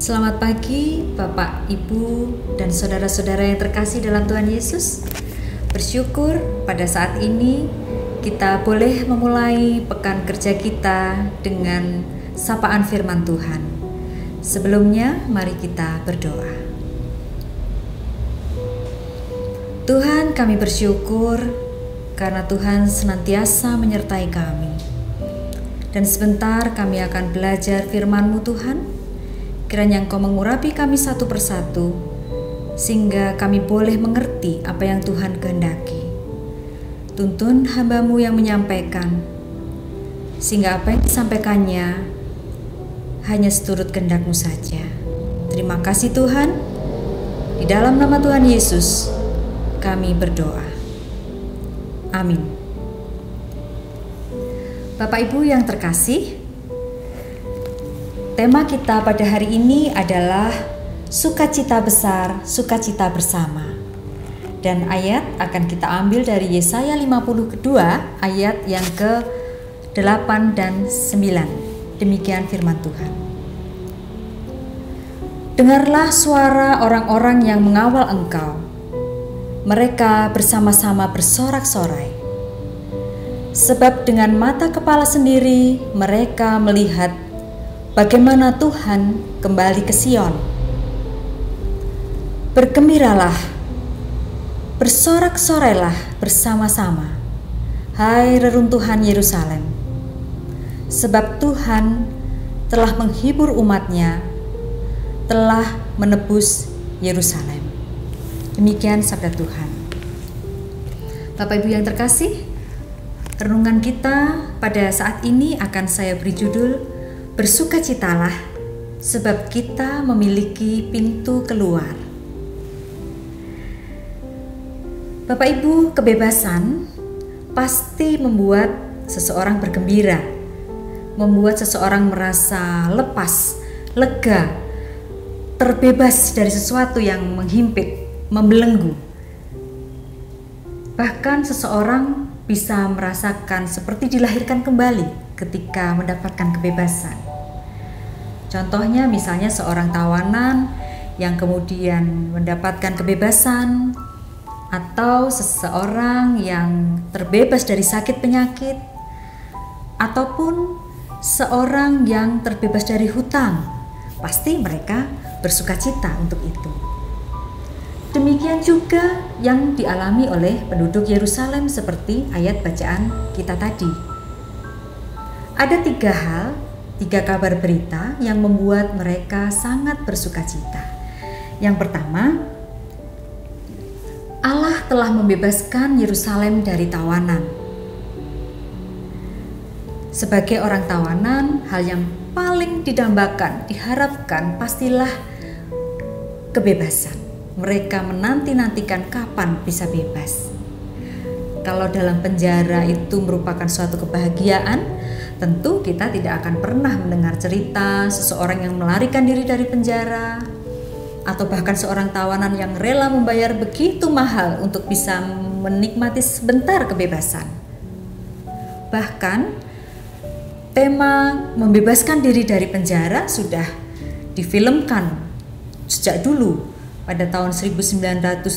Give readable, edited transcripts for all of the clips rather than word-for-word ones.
Selamat pagi Bapak, Ibu, dan saudara-saudara yang terkasih dalam Tuhan Yesus. Bersyukur pada saat ini kita boleh memulai pekan kerja kita dengan sapaan firman Tuhan. Sebelumnya mari kita berdoa. Tuhan, kami bersyukur karena Tuhan senantiasa menyertai kami. Dan sebentar kami akan belajar firman-Mu Tuhan. Kiranya Engkau mengurapi kami satu persatu, sehingga kami boleh mengerti apa yang Tuhan kehendaki. Tuntun hamba-Mu yang menyampaikan, sehingga apa yang disampaikannya hanya seturut kehendak-Mu saja. Terima kasih Tuhan, di dalam nama Tuhan Yesus kami berdoa. Amin. Bapak Ibu yang terkasih, tema kita pada hari ini adalah sukacita besar, sukacita bersama. Dan ayat akan kita ambil dari Yesaya 52 ayat yang ke-8 dan 9. Demikian firman Tuhan. Dengarlah suara orang-orang yang mengawal Engkau. Mereka bersama-sama bersorak-sorai. Sebab dengan mata kepala sendiri mereka melihat bagaimana Tuhan kembali ke Sion. Bergembiralah, bersorak-sorailah bersama-sama, hai reruntuhan Yerusalem. Sebab Tuhan telah menghibur umat-Nya, telah menebus Yerusalem. Demikian sabda Tuhan. Bapak Ibu yang terkasih, renungan kita pada saat ini akan saya beri judul Bersukacitalah, sebab kita memiliki pintu keluar. Bapak Ibu, kebebasan pasti membuat seseorang bergembira, membuat seseorang merasa lepas, lega, terbebas dari sesuatu yang menghimpit, membelenggu. Bahkan seseorang bisa merasakan seperti dilahirkan kembali ketika mendapatkan kebebasan. Contohnya misalnya seorang tawanan yang kemudian mendapatkan kebebasan, atau seseorang yang terbebas dari sakit penyakit, ataupun seorang yang terbebas dari hutang. Pasti mereka bersukacita untuk itu. Demikian juga yang dialami oleh penduduk Yerusalem seperti ayat bacaan kita tadi. Ada 3 hal, 3 kabar berita yang membuat mereka sangat bersukacita. Yang pertama, Allah telah membebaskan Yerusalem dari tawanan. Sebagai orang tawanan, hal yang paling didambakan, diharapkan pastilah kebebasan. Mereka menanti-nantikan kapan bisa bebas. Kalau dalam penjara itu merupakan suatu kebahagiaan, tentu kita tidak akan pernah mendengar cerita seseorang yang melarikan diri dari penjara, atau bahkan seorang tawanan yang rela membayar begitu mahal untuk bisa menikmati sebentar kebebasan. Bahkan tema membebaskan diri dari penjara sudah difilmkan sejak dulu. Pada tahun 1973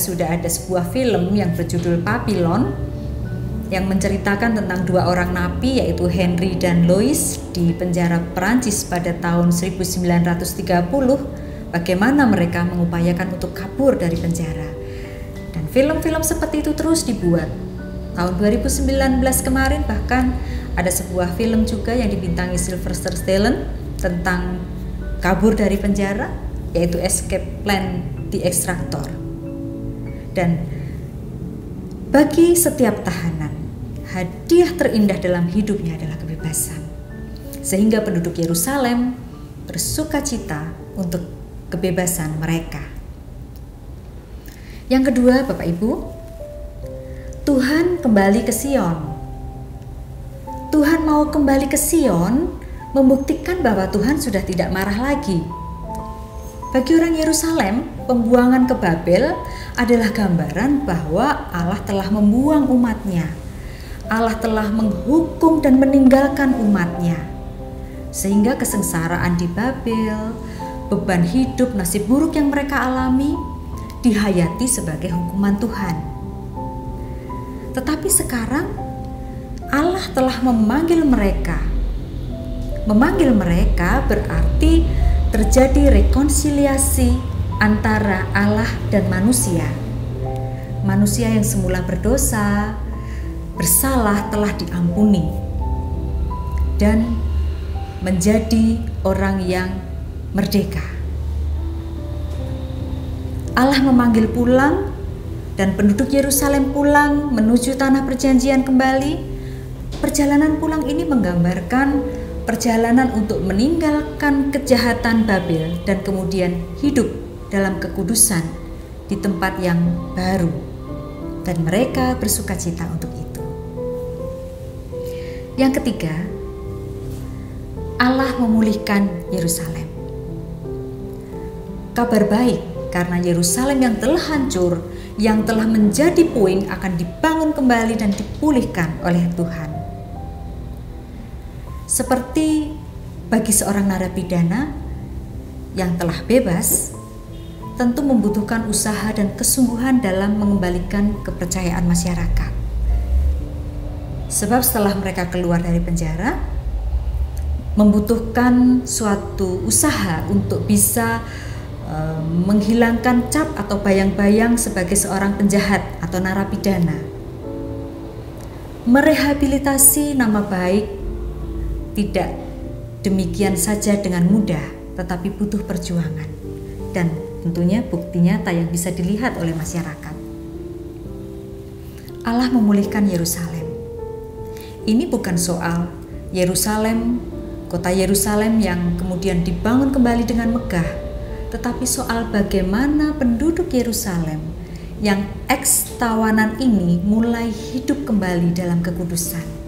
sudah ada sebuah film yang berjudul Papillon yang menceritakan tentang 2 orang napi, yaitu Henry dan Louis, di penjara Perancis pada tahun 1930, bagaimana mereka mengupayakan untuk kabur dari penjara. Dan film-film seperti itu terus dibuat. Tahun 2019 kemarin bahkan ada sebuah film juga yang dibintangi Sylvester Stallone tentang kabur dari penjara, yaitu Escape Plan The Extractor. Dan bagi setiap tahanan, hadiah terindah dalam hidupnya adalah kebebasan. Sehingga penduduk Yerusalem bersukacita untuk kebebasan mereka. Yang kedua, Bapak Ibu, Tuhan kembali ke Sion. Tuhan mau kembali ke Sion, membuktikan bahwa Tuhan sudah tidak marah lagi. Bagi orang Yerusalem, pembuangan ke Babel adalah gambaran bahwa Allah telah membuang umat-Nya. Allah telah menghukum dan meninggalkan umat-Nya. sehingga kesengsaraan di Babel, beban hidup, nasib buruk yang mereka alami dihayati sebagai hukuman Tuhan. Tetapi sekarang Allah telah memanggil mereka. Memanggil mereka berarti terjadi rekonsiliasi antara Allah dan manusia. Manusia yang semula berdosa, bersalah telah diampuni dan menjadi orang yang merdeka. Allah memanggil pulang dan penduduk Yerusalem pulang menuju tanah perjanjian kembali. Perjalanan pulang ini menggambarkan perjalanan untuk meninggalkan kejahatan Babel dan kemudian hidup dalam kekudusan di tempat yang baru, dan mereka bersukacita untuk itu. Yang ketiga, Allah memulihkan Yerusalem. Kabar baik karena Yerusalem yang telah hancur, yang telah menjadi puing akan dibangun kembali dan dipulihkan oleh Tuhan. Seperti bagi seorang narapidana yang telah bebas, tentu membutuhkan usaha dan kesungguhan dalam mengembalikan kepercayaan masyarakat. Sebab setelah mereka keluar dari penjara, membutuhkan suatu usaha untuk bisa menghilangkan cap atau bayang-bayang sebagai seorang penjahat atau narapidana. Merehabilitasi nama baik tidak demikian saja dengan mudah, tetapi butuh perjuangan dan tentunya bukti nyata yang bisa dilihat oleh masyarakat. Allah memulihkan Yerusalem. Ini bukan soal Yerusalem, kota Yerusalem yang kemudian dibangun kembali dengan megah, tetapi soal bagaimana penduduk Yerusalem yang eks-tawanan ini mulai hidup kembali dalam kekudusan.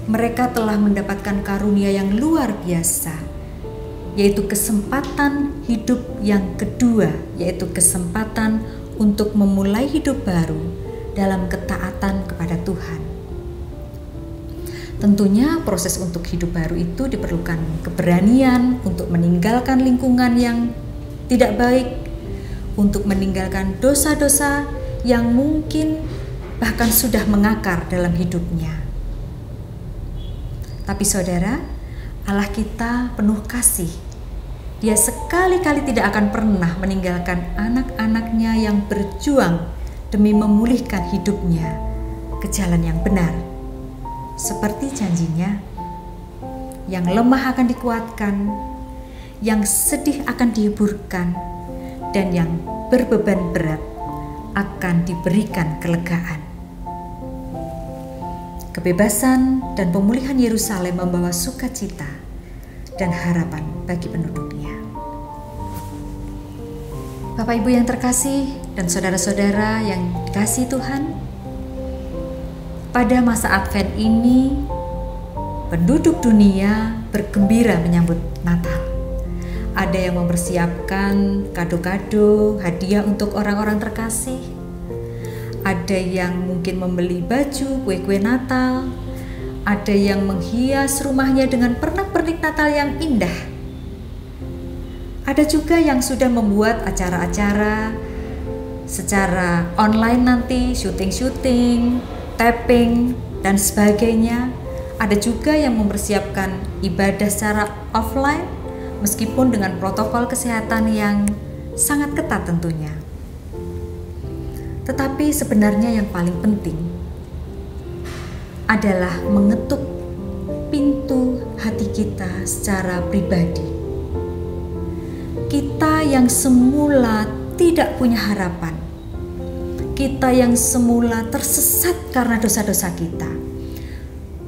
Mereka telah mendapatkan karunia yang luar biasa, yaitu kesempatan hidup yang kedua, yaitu kesempatan untuk memulai hidup baru dalam ketaatan kepada Tuhan. Tentunya proses untuk hidup baru itu diperlukan keberanian untuk meninggalkan lingkungan yang tidak baik, untuk meninggalkan dosa-dosa yang mungkin bahkan sudah mengakar dalam hidupnya. Tapi saudara, Allah kita penuh kasih. Dia sekali-kali tidak akan pernah meninggalkan anak-anaknya yang berjuang demi memulihkan hidupnya ke jalan yang benar. Seperti janjinya, yang lemah akan dikuatkan, yang sedih akan dihiburkan, dan yang berbeban berat akan diberikan kelegaan. Kebebasan dan pemulihan Yerusalem membawa sukacita dan harapan bagi penduduknya. Bapak Ibu yang terkasih dan saudara-saudara yang dikasihi Tuhan, pada masa Advent ini penduduk dunia bergembira menyambut Natal. Ada yang mempersiapkan kado-kado, hadiah untuk orang-orang terkasih. Ada yang mungkin membeli baju, kue-kue Natal. Ada yang menghias rumahnya dengan pernak-pernik Natal yang indah. Ada juga yang sudah membuat acara-acara secara online nanti, syuting-syuting, tapping, dan sebagainya. Ada juga yang mempersiapkan ibadah secara offline, meskipun dengan protokol kesehatan yang sangat ketat tentunya. Tetapi sebenarnya yang paling penting adalah mengetuk pintu hati kita secara pribadi. Kita yang semula tidak punya harapan, kita yang semula tersesat karena dosa-dosa kita,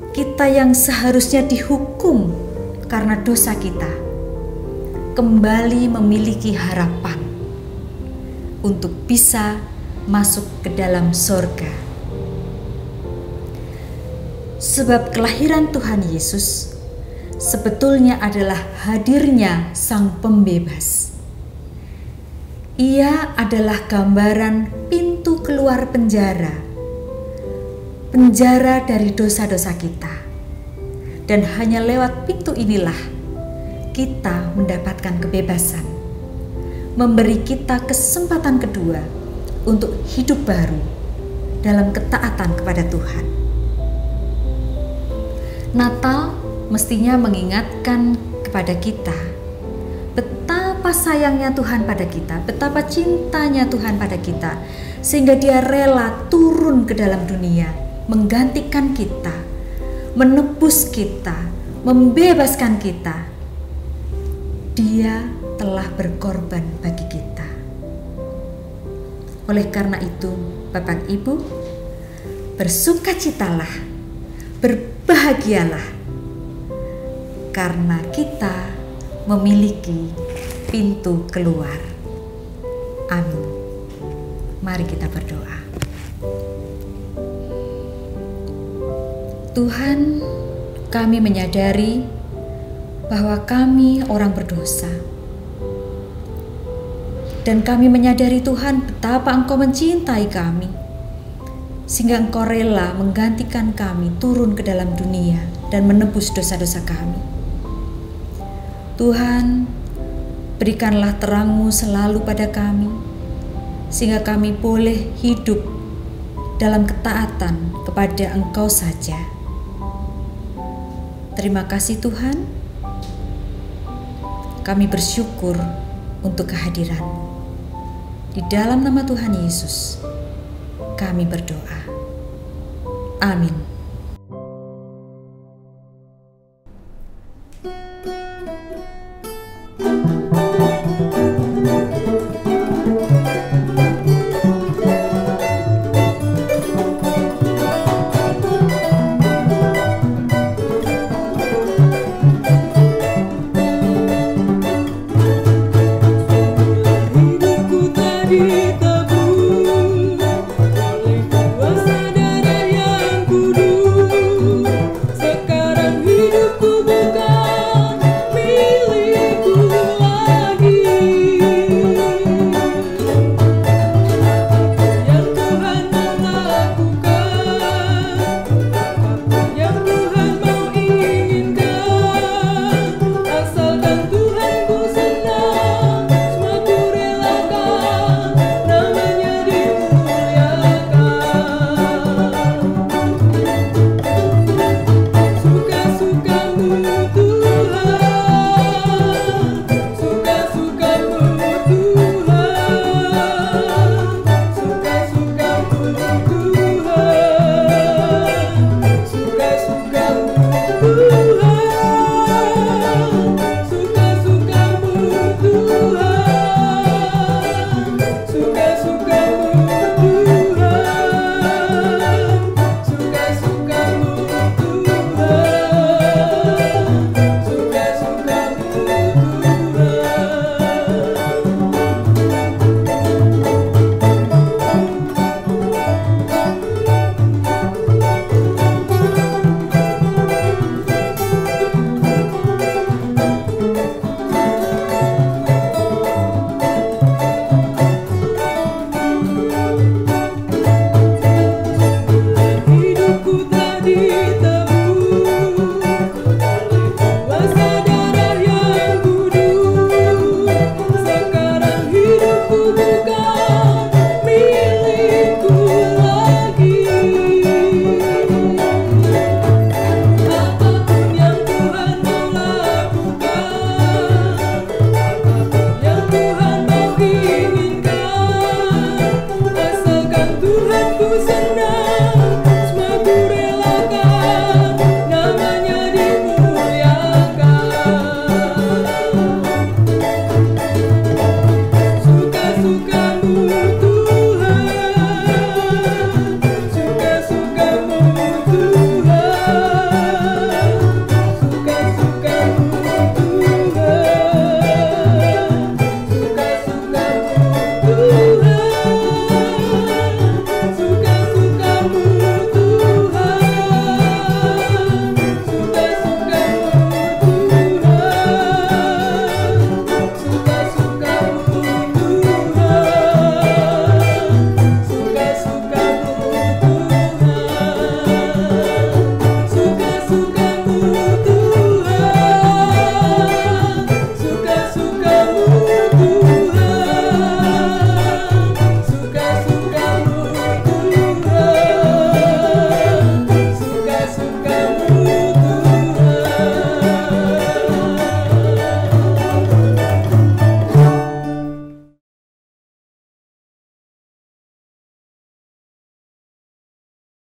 kita yang seharusnya dihukum karena dosa kita, kembali memiliki harapan untuk bisa masuk ke dalam sorga. Sebab kelahiran Tuhan Yesus sebetulnya adalah hadirnya Sang Pembebas. Ia adalah gambaran pintu keluar penjara, penjara dari dosa-dosa kita. dan hanya lewat pintu inilah kita mendapatkan kebebasan, memberi kita kesempatan kedua untuk hidup baru dalam ketaatan kepada Tuhan. Natal mestinya mengingatkan kepada kita betapa sayangnya Tuhan pada kita, betapa cintanya Tuhan pada kita, sehingga Dia rela turun ke dalam dunia, menggantikan kita, menebus kita, membebaskan kita. Dia telah berkorban bagi kita. Oleh karena itu, Bapak Ibu, bersukacitalah, berbahagialah, karena kita memiliki pintu keluar. Amin. Mari kita berdoa. Tuhan, kami menyadari bahwa kami orang berdosa. Dan kami menyadari Tuhan betapa Engkau mencintai kami, sehingga Engkau rela menggantikan kami turun ke dalam dunia dan menebus dosa-dosa kami. Tuhan, berikanlah terang-Mu selalu pada kami, sehingga kami boleh hidup dalam ketaatan kepada Engkau saja. Terima kasih Tuhan, kami bersyukur untuk kehadiran-Mu. Di dalam nama Tuhan Yesus, kami berdoa. Amin.